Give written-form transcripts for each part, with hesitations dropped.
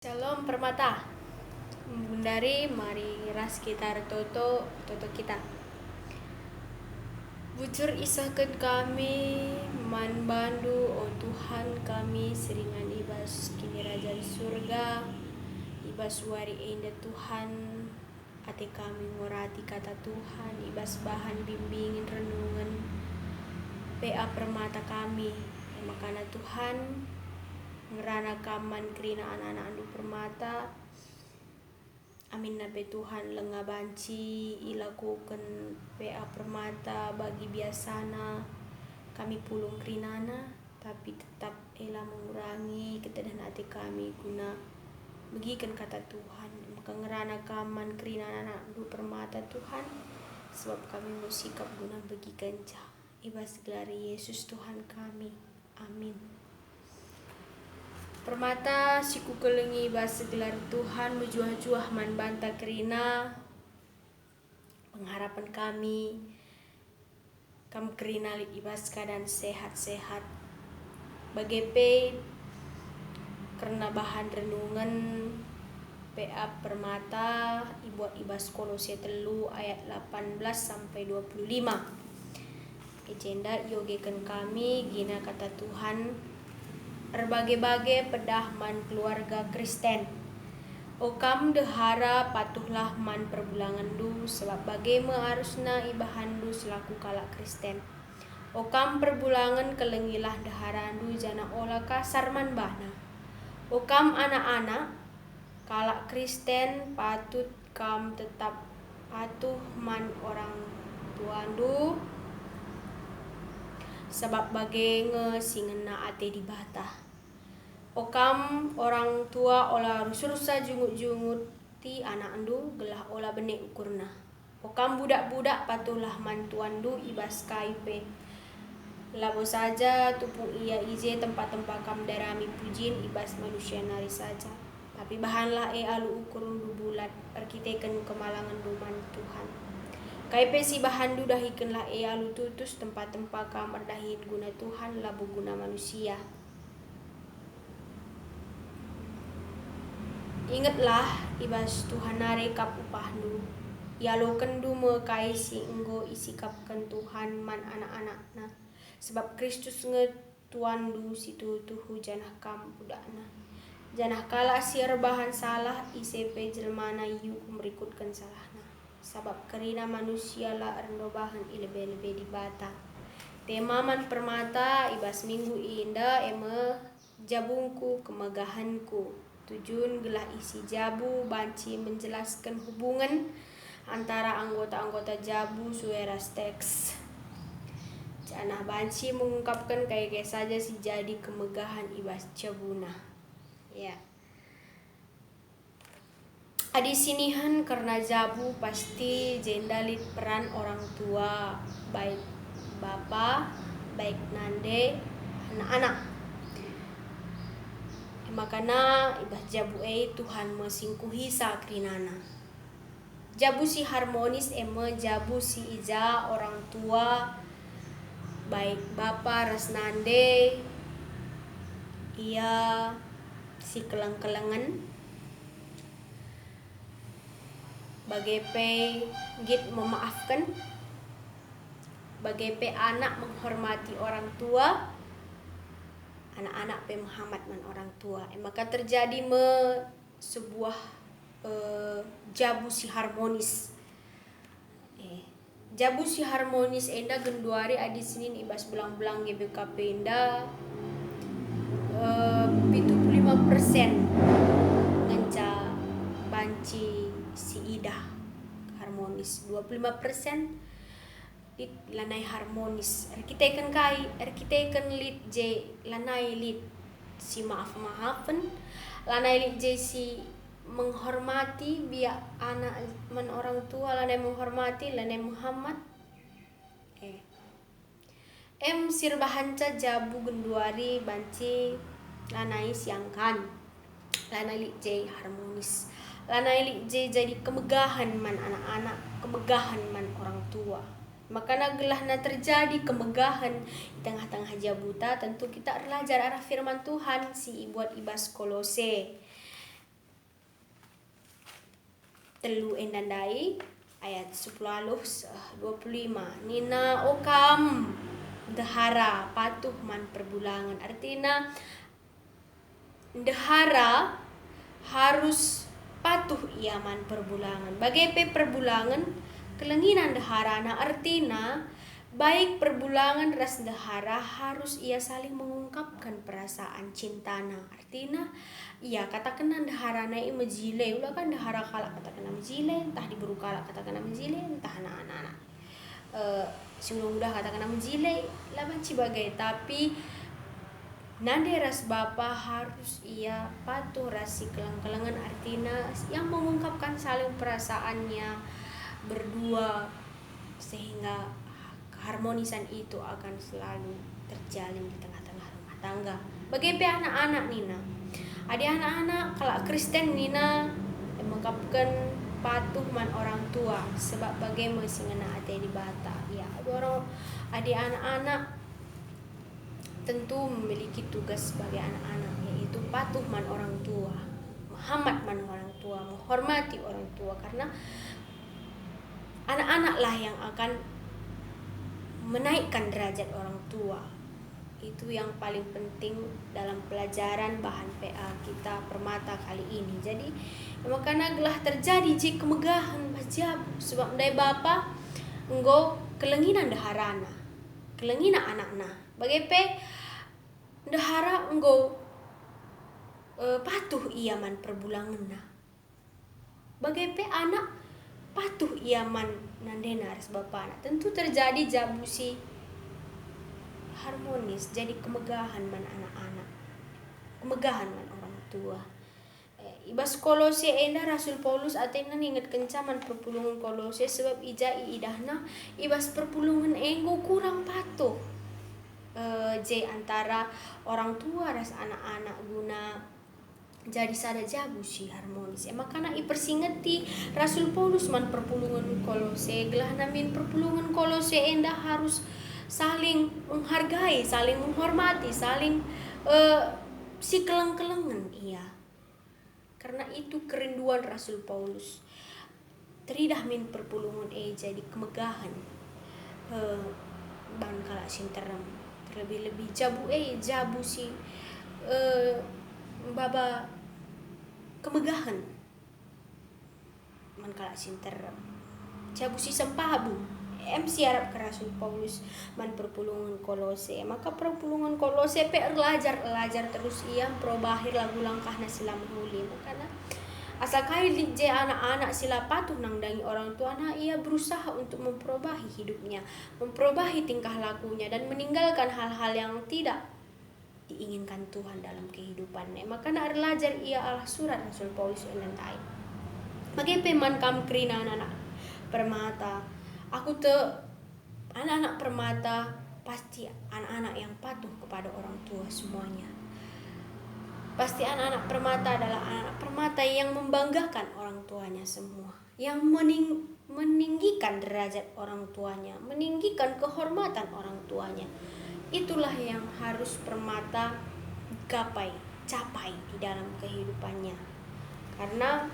Shalom permata, Bundari, mari ras kita toto kita. Bujur isahkan kami, man bandu, oh Tuhan kami, seringan ibas kini raja di surga, ibas wari indah Tuhan, ate kami ngorati kata Tuhan, ibas bahan bimbingin renungan, PA permata kami, makana Tuhan, ngerana kaman kerina anak-anak andu permata. Amin nabe Tuhan lenga banci ilakukan PA permata bagi biasana kami pulung kerinana, tapi tetap ela mengurangi ketedahan hati kami guna begikan kata Tuhan. Maka ngerana kaman kerina anak andu permata Tuhan, sebab kami mau sikap guna begikan jah. Ibas gelari Yesus Tuhan kami. Amin. Permata siku kelengi bahasa gelar Tuhan berjuah-juah man banta kerina pengharapan kami kerina ibas keadaan sehat-sehat bagepe karena bahan renungan PA permata ibuat ibas Kolose 3 ayat 18 sampai 25. Agenda yogekan kami gina kata Tuhan berbagai-bagai pedah man keluarga Kristen. Okam dehara patuhlah man perbulangan du sebab bagaimana harusna ibahan du selaku kalak Kristen. Okam perbulangan kelengilah deharan du jana olah kasar man bana. Okam anak-anak kalak Kristen patut kam tetap patuh man orang tuandu sebab bagenge singena ate di bata. Okam orang tua olah rusursa jungut-jungut ti anak andu gelah olah benek ukurna. Okam budak-budak patuhlah mantuandu ibas kaipe. Labo saja tupung ia ije tempat-tempat kam darami pujin ibas manusia nari saja. Tapi bahanlah alu ukurun du bulat arkiteken kemalangan duman Tuhan. Kaipe si bahan du dahikenlah alu tutus tempat-tempat kamar dahin guna Tuhan labu guna manusia. Ingatlah ibas Tuhan nare kap upahnu. Yaloken du mekai si enggo isikapkan Tuhan man anak-anakna. Sebab Kristus ngetuan du situ tuhu janah kam budakna. Janah kala si rebahan salah ICP jelmana yukum merikutkan salahna. Sabab kerina manusia la rendo bahan ilebe-lebe di bata. Tema man permata ibas minggu indah eme jabungku kemegahanku. Tujuan gelah isi jabu banci menjelaskan hubungan antara anggota-anggota jabu sueras teks. Janah banci mengungkapkan kayak saja si jadi kemegahan ibas jabuna. Ya. Adi sinihan karena jabu pasti jendalit peran orang tua, baik bapak, baik nande, anak-anak. Makana ibas jabu Tuhan mesingkuhi sakrinana. Jabu si harmonis jabu si ija orang tua, baik bapak ras nande, ia si keleng-kelengan. Bagepe git memaafkan, bagepe anak menghormati orang tua, anak-anak pemahamat man orang tua. Maka terjadi sebuah jabu si harmonis. Jabu si harmonis enda genduari adi Senin ibas belang-belang GBKP enda 75% ngenca banci si ida harmonis, 25% lit lanai harmonis. Arkiteken lit j lanai lit si maaf-maafan, lanai lit j si menghormati biak anak men orang tua, lanai menghormati, lanai Muhammad. Sirbahanca jabu genduari banci lanai siangkan, lanai lit j harmonis, lanai lit j jadi kemegahan man anak-anak, kemegahan man orang tua. Makana gelahna terjadi kemegahan di tengah-tengah jabuta, tentu kita belajar arah firman Tuhan si buat ibas Kolose. telu endandai ayat 10-25. Nina okam dahara patuh man perbulangan. Artinya dahara harus patuh ia man perbulangan. Bagai perbulangan kelenginan daharana, artinya baik perbulangan ras dahara harus ia saling mengungkapkan perasaan cintana. Artinya ia katakan daharana i majile ulah kan dahara kala katakan majile, entah diburu kala katakan majile, entah anak-anak udah katakan majile lah banci bagai, tapi nande ras bapa harus ia patuh rasi kelang-kelangan, artinya yang mengungkapkan saling perasaannya berdua sehingga keharmonisan itu akan selalu terjalin di tengah-tengah rumah tangga. Bagi anak-anak Nina, ada anak-anak kalau Kristen Nina mengungkapkan patuh man orang tua sebab bagaimana singena ate di bata. Ya, ada anak-anak tentu memiliki tugas sebagai anak-anak, yaitu patuh man orang tua, menghammat man orang tua, menghormati orang tua, karena anak-anak lah yang akan menaikkan derajat orang tua. Itu yang paling penting dalam pelajaran bahan PA kita Permata kali ini. Jadi makanya gelah terjadi jik kemegahan bajabu sebab dari bapa enggo kelenginan daharana, kelenginan anakna. Bagi dahara enggo patuh ia man perbulanganna. Bagi anak patuh ia man nandena ras bapa. Tentu terjadi jabusi harmonis, jadi kemegahan man anak-anak, kemegahan man orang tua. Ibas Kolose enda Rasul Paulus atena ingat kencaman perpulungan Kolose sebab ijai idahna ibas perpulungan enggo kurang patuh antara orang tua ras anak-anak guna jadi sada jabu si harmonis. Makanya ipersingeti Rasul Paulus man perpulungan Kolose gelah namin perpulungan Kolose enda harus saling menghargai, saling menghormati, saling si keleng-kelengan iya. Karena itu kerinduan Rasul Paulus. Teridah min perpulungan jadi kemegahan. Ban kala sinteram terlebih-lebih jabu si baba kemegahan. Man kala sinteram jabu si sempabu. MC Arab ke Rasul Paulus man perpulungan Kolose. Maka perpulungan Kolose belajar terus ia perobahir lagu langkahna sila mahuli. Makanya asal kali je anak-anak sila patuh nangdangi orang tua, nah ia berusaha untuk memperobahi hidupnya, memperobahi tingkah lakunya dan meninggalkan hal-hal yang tidak diinginkan Tuhan dalam kehidupannya. Makanya belajar ia alah surat Rasul Paulus enantai. Bagi peman kam krina anak Permata. Aku anak-anak Permata pasti anak-anak yang patuh kepada orang tua semuanya. Pasti anak-anak Permata adalah anak-anak Permata yang membanggakan orang tuanya semua, yang meninggikan derajat orang tuanya, meninggikan kehormatan orang tuanya. Itulah yang harus Permata capai di dalam kehidupannya. Karena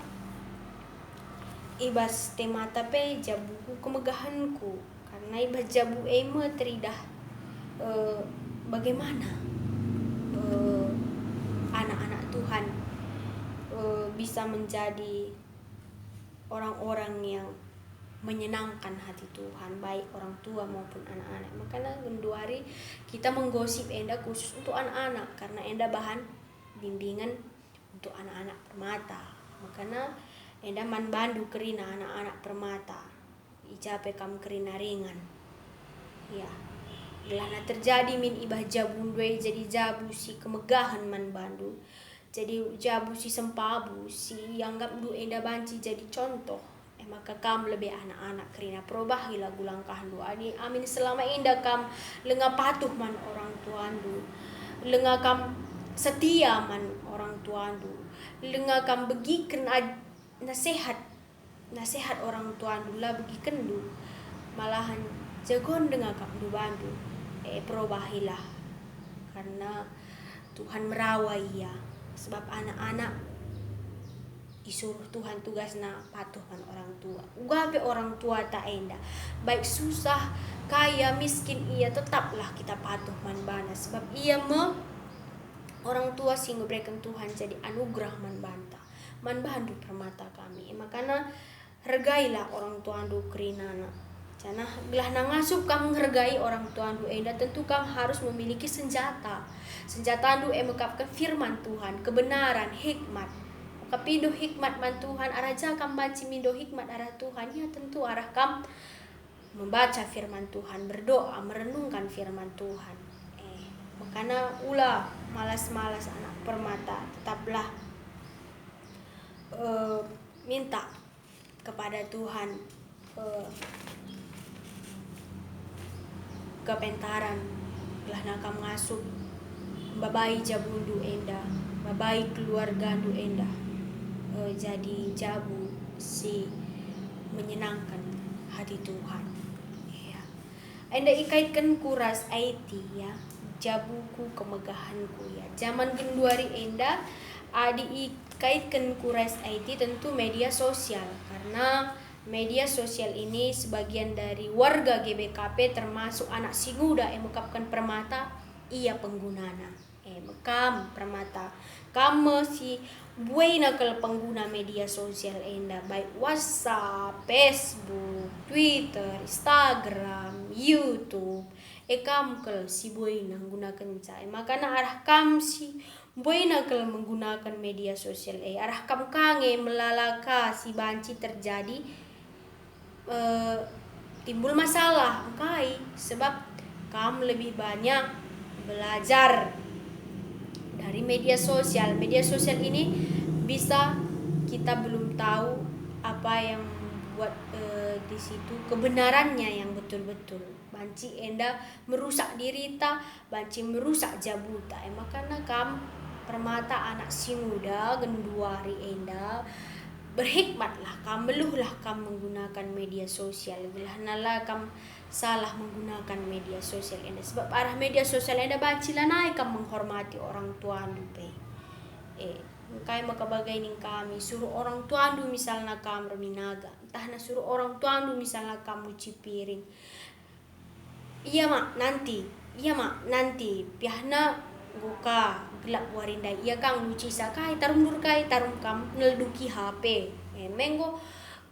ibas temata jabuku kemegahanku, karena ibas jabu teridah bagaimana anak-anak Tuhan bisa menjadi orang-orang yang menyenangkan hati Tuhan, baik orang tua maupun anak-anak. Makanya genduari kita menggosip enda khusus untuk anak-anak, karena enda bahan bimbingan untuk anak-anak Permata. Makanya enda man bandu kerina anak-anak Permata icape kam kerina ringan ya gelana terjadi min ibah jabundwe jadi jabu si kemegahan man bandu, jadi jabu si sempabu si anggap du enda banci jadi contoh. Maka kam lebih anak-anak kerina perubahi lagu langkah du ani amin selama indah kam lenga patuh man orang tuandu, lenga kam setia man orang tuandu, lenga kam begiken nasihat orang tua dula bagi kendu malahan jagon dengan kap du bandu perubahilah, karena Tuhan merawai ya sebab anak-anak isuruh Tuhan tugasna patuh man orang tua. Ugape orang tua tak enda. Baik susah, kaya, miskin ia tetaplah kita patuh man bana sebab ia orang tua sing berikan Tuhan jadi anugerah man banta. Man bandu permata kami. Makanya hargailah orang tua andu kerinana. Karena belah nangasup kamu menghargai orang tua andu enda tentu kamu harus memiliki senjata. Senjata andu mengungkapkan firman Tuhan, kebenaran, hikmat. Kapindo hikmat man Tuhan, araja kam banci mindo hikmat arah Tuhan, ya tentu arah kam membaca firman Tuhan, berdoa, merenungkan firman Tuhan. Makanya ulah malas-malas anak permata, tetaplah minta kepada Tuhan kepentaran, belah nakam ngasup, babai jabundu enda, babai keluarga ndu enda. Jadi jabu si menyenangkan hati Tuhan. Ya. Enda ikaitkan kuras IT ya, jabuku kemegahanku ya. Zaman genduari enda adi ikaitkan kuras IT tentu media sosial karena media sosial ini sebagian dari warga GBKP termasuk anak Singuda yang mengungkapkan permata ia penggunana. Mekam permata kamu si buena kalau pengguna media sosial enda baik WhatsApp, Facebook, Twitter, Instagram, YouTube. Kam kalau si buena menggunakan cai. Makanya arah kam si buena kalau menggunakan media sosial arah kam kange melalaka si banci terjadi timbul masalah kai sebab kam lebih banyak belajar dari media sosial. Media sosial ini bisa kita belum tahu apa yang buat di situ kebenarannya yang betul-betul. Banci enda merusak diri ta, banci merusak jabuta. Makanya kam permata anak Singuda genduari enda berhikmatlah kam, beluhlah kam menggunakan media sosial. Belah nala kam salah menggunakan media sosial enda sebab arah media sosial enda bacilah naik kam menghormati orang tua andu pe. Kai makabagai ning kami suruh orang tua andu misalnya kam reminaga, entah na suruh orang tua andu misalnya kamu cipiring. Iya mak nanti pihna goka gelap warinda iya kang luci sakai tarum durkai tarum kam nelduki HP. Menggo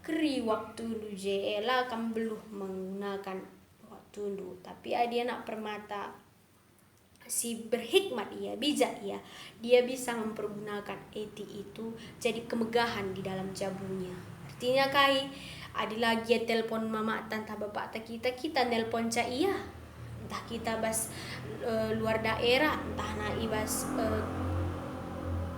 keri waktu duje ela kam beluh menggunakan waktu dulu tapi dia nak permata si berhikmat ia bijak ia dia bisa mempergunakan IT itu jadi kemegahan di dalam jabunya. Artinya kai adi lagi telepon mama tanta bapak kita nelpon ca iya entah kita bas luar daerah entah na ibas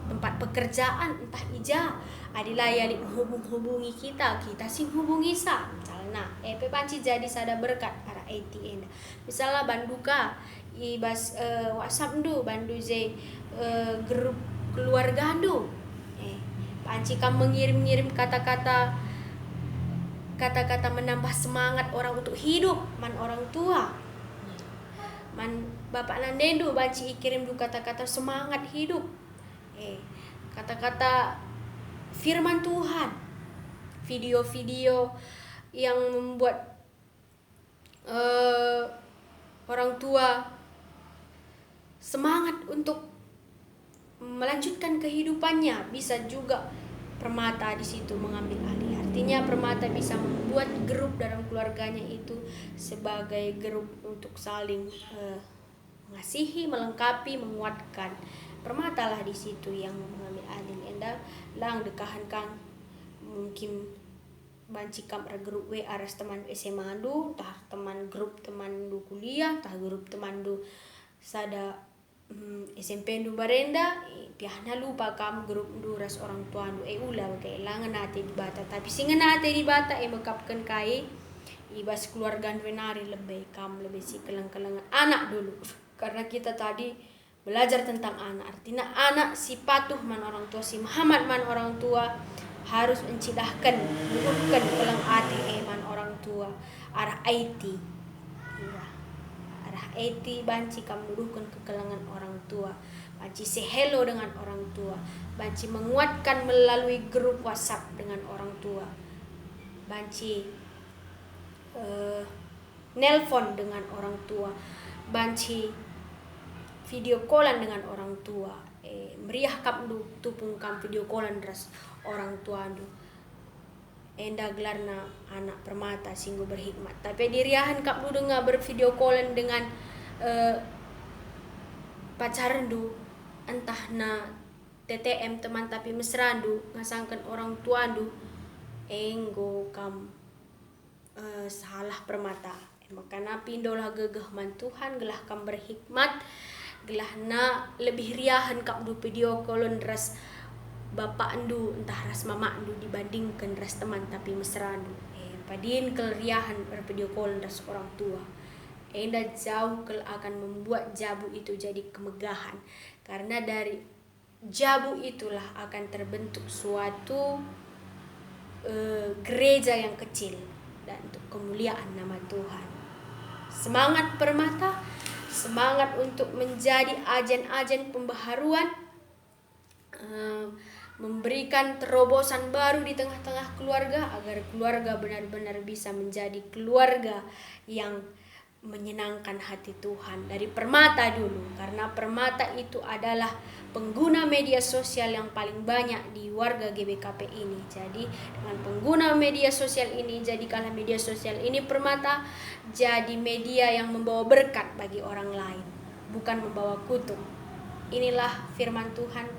tempat pekerjaan entah ija adilah ya hubungi kita sih hubungi sa misalnya panci jadi sada berkat para ATN misalnya banduka ibas WhatsApp ndu bandu je grup keluarga ndu panci kam mengirim kata-kata menambah semangat orang untuk hidup man orang tua man bapak nandendu banci kirim du kata-kata semangat hidup kata-kata firman Tuhan, video-video yang membuat orang tua semangat untuk melanjutkan kehidupannya. Bisa juga permata di situ mengambil alih. Artinya permata bisa membuat grup dalam keluarganya itu sebagai grup untuk saling mengasihi, melengkapi, menguatkan. Permata lah di situ yang mengambil alih. Enda lang dekahan kang mungkin banci kam grup WA aras teman SMA du, tah teman grup teman du kuliah, tah grup teman du sada SMP du barenda, piahna lupa kam grup du ras orang tua du ulah kay langan nate di bata tapi singa nate di bata mekapkan kai ibas keluarga wenari lebih kam lebih si kelang-kelangan anak dulu karena kita tadi belajar tentang anak. Artinya anak si patuh man orang tua, si Muhammad man orang tua harus mencidahkan, bukan kelang hati man orang tua arah IT. Ya. Arah IT banci kam nuduhkan kekelangan orang tua. banci say hello dengan orang tua, banci menguatkan melalui grup WhatsApp dengan orang tua, banci nelpon dengan orang tua, banci video callan dengan orang tua, meriah kam du tupung kam video callan ras orang tua du. Enda gelarna anak permata singgo berhikmat. Tapi diriahan kap du dengar bervideo callan dengan pacaran du, entah na TTM teman tapi mesra du, ngasangkan orang tua du, enggo kam salah permata. Makana pindolah gegeh man Tuhan, gelah kam berhikmat, gelah na lebih riahan kap du video callan ras bapak andu entah ras mama andu dibandingkan ras teman tapi mesra andu. Padin kelriahan bervideo call ras orang tua. Enda jauh akan membuat jabu itu jadi kemegahan. Karena dari jabu itulah akan terbentuk suatu gereja yang kecil dan untuk kemuliaan nama Tuhan. Semangat permata, semangat untuk menjadi agen-agen pembaharuan, memberikan terobosan baru di tengah-tengah keluarga agar keluarga benar-benar bisa menjadi keluarga yang menyenangkan hati Tuhan. Dari permata dulu, karena permata itu adalah pengguna media sosial yang paling banyak di warga GBKP ini. Jadi dengan pengguna media sosial ini, jadikanlah media sosial ini permata jadi media yang membawa berkat bagi orang lain, bukan membawa kutuk. Inilah firman Tuhan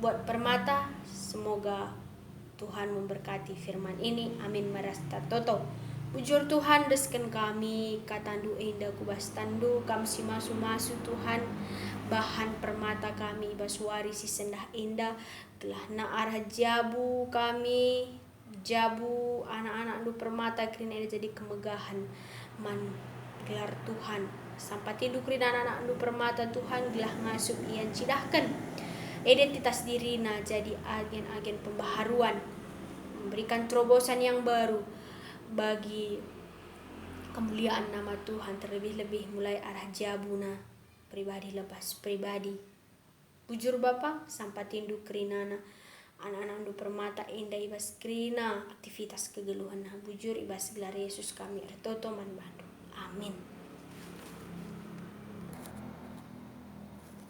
buat permata. Semoga Tuhan memberkati firman ini. Amin marasta toto. Bujur Tuhan desken kami katandu indah kubas tandu kam si masu Tuhan bahan permata kami basuari si sendah indah telah na arah jabu kami, jabu anak-anak du permata krina jadi kemegahan man gelar Tuhan sampai tindu krina anak-anak du permata Tuhan gelah ngasup ian cidahkan identitas dirina jadi agen-agen pembaharuan, memberikan terobosan yang baru bagi kemuliaan nama Tuhan, terlebih-lebih mulai arah jabuna pribadi lepas pribadi. Bujur Bapa sampai tindu kerinana anak-anak du permata indah ibas krina aktivitas kegeluhan bujur ibas gelar Yesus kami ertoto man bandu. Amin.